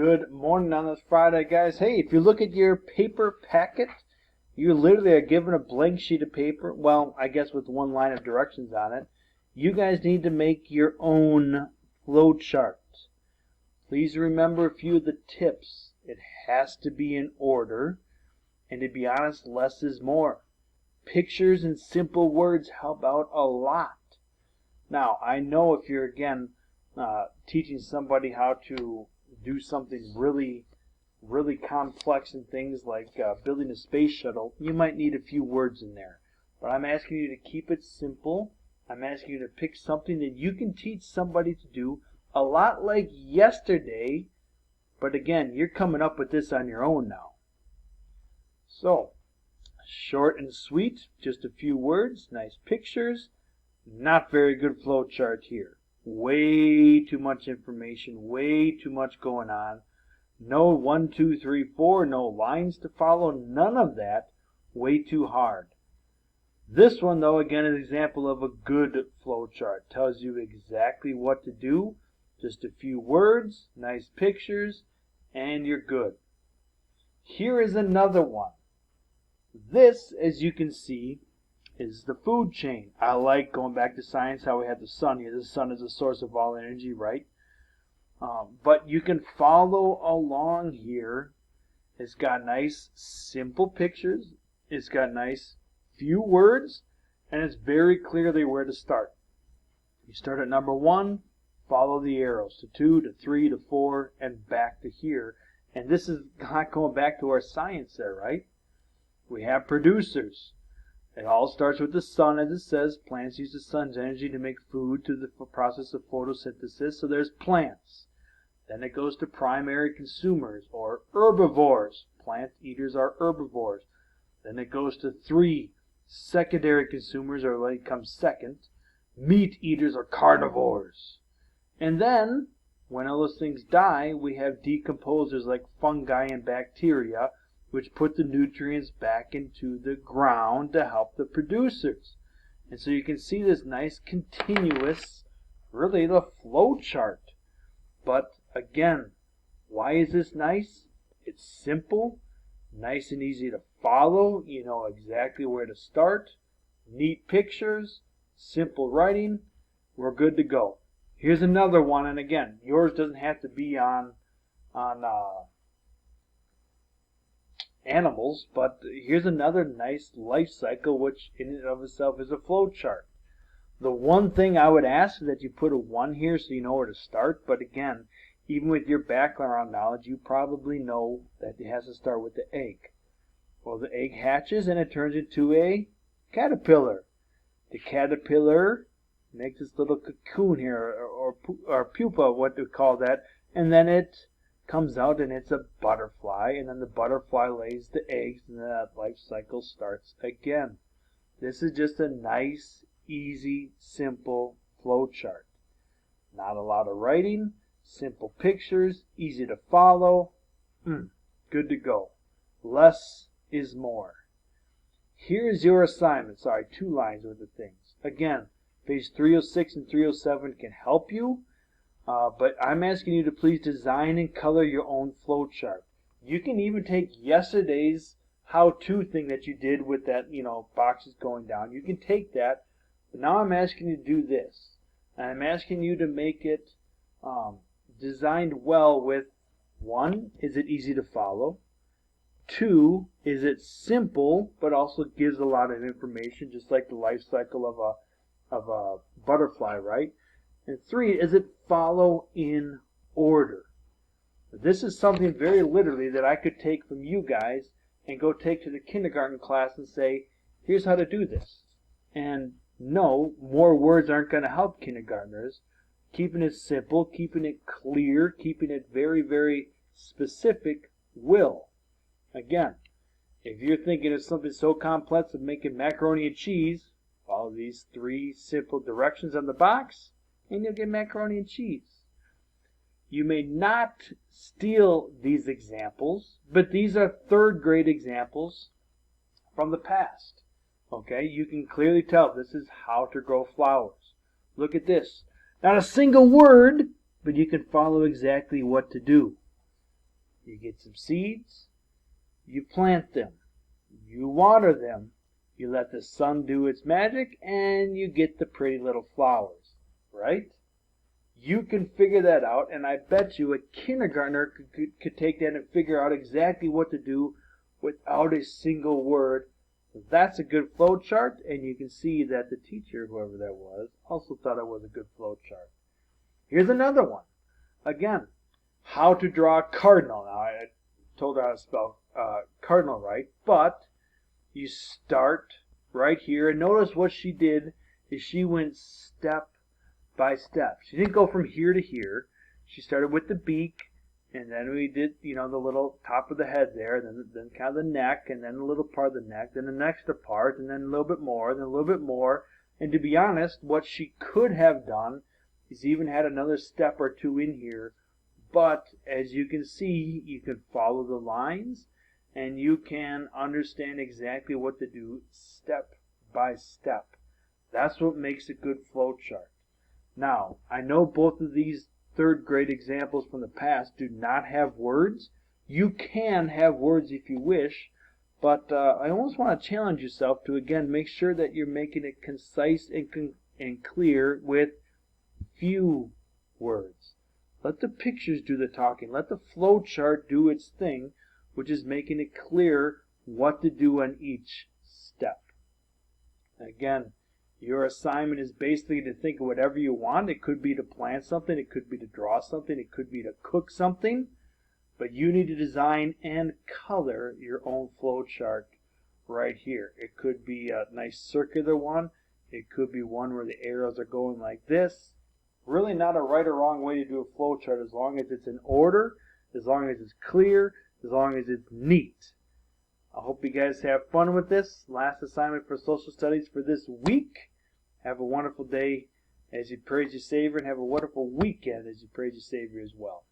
Good morning on this Friday, guys. Hey, if you look at your paper packet, you literally are given a blank sheet of paper. Well, I guess with one line of directions on it. You guys need to make your own flow chart. Please remember a few of the tips. It has to be in order. And to be honest, less is more. Pictures and simple words help out a lot. Now, I know if you're, again, teaching somebody how to do something really complex and things like building a space shuttle, you might need a few words in there. But I'm asking you to keep it simple. I'm asking you to pick something that you can teach somebody to do a lot like yesterday. But again, you're coming up with this on your own now. So, short and sweet, just a few words, nice pictures. Not very good flow chart here. Way too much information, way too much going on. No 1, 2, 3, 4, no lines to follow, none of that. Way too hard. This one, though, again, is an example of a good flow chart. Tells you exactly what to do. Just a few words, nice pictures, and you're good. Here is another one. This, as you can see, is the food chain. I like, going back to science, how we have the sun here. The sun is the source of all energy, right? But you can follow along here. It's got nice, simple pictures. It's got nice, few words. And it's very clearly where to start. You start at number 1, follow the arrows to 2, to 3, to 4, and back to here. And this is not going back to our science there, right? We have producers. It all starts with the sun, as it says. Plants use the sun's energy to make food through the process of photosynthesis. So there's plants. Then it goes to primary consumers, or herbivores. Plant eaters are herbivores. Then it goes to 3 secondary consumers, or what comes second. Meat eaters are carnivores. And then, when all those things die, we have decomposers like fungi and bacteria, which put the nutrients back into the ground to help the producers. And so you can see this nice continuous, really the flow chart. But again, why is this nice? It's simple, nice and easy to follow. You know exactly where to start. Neat pictures, simple writing. We're good to go. Here's another one, and again, yours doesn't have to be on animals, but here's another nice life cycle, which in and of itself is a flow chart. The one thing I would ask is that you put a 1 here so you know where to start, but again, even with your background knowledge, you probably know that it has to start with the egg. Well, the egg hatches and it turns into a caterpillar. The caterpillar makes this little cocoon here, or pupa, what they call that, and then it comes out and it's a butterfly, and then the butterfly lays the eggs, and then that life cycle starts again. This is just a nice, easy, simple flow chart. Not a lot of writing, simple pictures, easy to follow. Good to go. Less is more. Here's your assignment. Sorry, 2 lines worth of things. Again, page 306 and 307 can help you. But I'm asking you to please design and color your own flow chart. You can even take yesterday's how-to thing that you did with that, boxes going down. You can take that, but now I'm asking you to do this. And I'm asking you to make it designed well with 1, is it easy to follow? 2, is it simple, but also gives a lot of information, just like the life cycle of a butterfly, right? And 3, is it follow in order? This is something very literally that I could take from you guys and go take to the kindergarten class and say, here's how to do this. And no, more words aren't going to help kindergartners. Keeping it simple, keeping it clear, keeping it very, very specific will. Again, if you're thinking of something so complex of making macaroni and cheese, follow these 3 simple directions on the box, and you'll get macaroni and cheese. You may not steal these examples, but these are 3rd grade examples from the past. Okay, you can clearly tell this is how to grow flowers. Look at this. Not a single word, but you can follow exactly what to do. You get some seeds, you plant them, you water them, you let the sun do its magic, and you get the pretty little flowers, right? You can figure that out, and I bet you a kindergartner could take that and figure out exactly what to do without a single word. That's a good flow chart, and you can see that the teacher, whoever that was, also thought it was a good flow chart. Here's another one. Again, how to draw a cardinal. Now, I told her how to spell cardinal right, but you start right here, and notice what she did is she went step by step. She didn't go from here to here. She started with the beak, and then we did, the little top of the head there, then kind of the neck, and then a little part of the neck, then the next part, and then a little bit more, then a little bit more. And to be honest, what she could have done is even had another step or two in here. But as you can see, you can follow the lines, and you can understand exactly what to do step by step. That's what makes a good flow chart. Now, I know both of these third grade examples from the past do not have words. You can have words if you wish, but I almost want to challenge yourself to, again, make sure that you're making it concise and clear with few words. Let the pictures do the talking. Let the flow chart do its thing, which is making it clear what to do on each step. Again, your assignment is basically to think of whatever you want. It could be to plant something, it could be to draw something, it could be to cook something, but you need to design and color your own flow chart right here. It could be a nice circular one, it could be one where the arrows are going like this. Really not a right or wrong way to do a flow chart, as long as it's in order, as long as it's clear, as long as it's neat. I hope you guys have fun with this. Last assignment for social studies for this week. Have a wonderful day as you praise your Savior, and have a wonderful weekend as you praise your Savior as well.